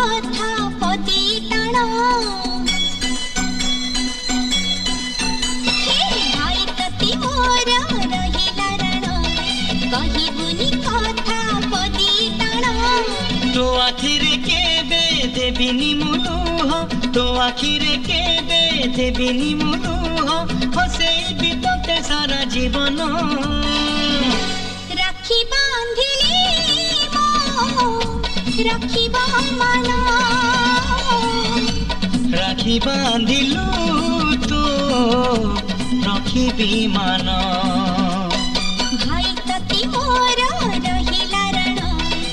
कथा पदी टाण भाई तती मोर रहिला रण कहिबुनी कथा पदी टाण तो आखिरे केबे देबिनी मुलुह तो आखिरे केबे देबिनी मुलुह हसेबी तोते सारा जीवन राखी बांधिली राखिबा मन राखी बांधिलु तो रखिबी मान।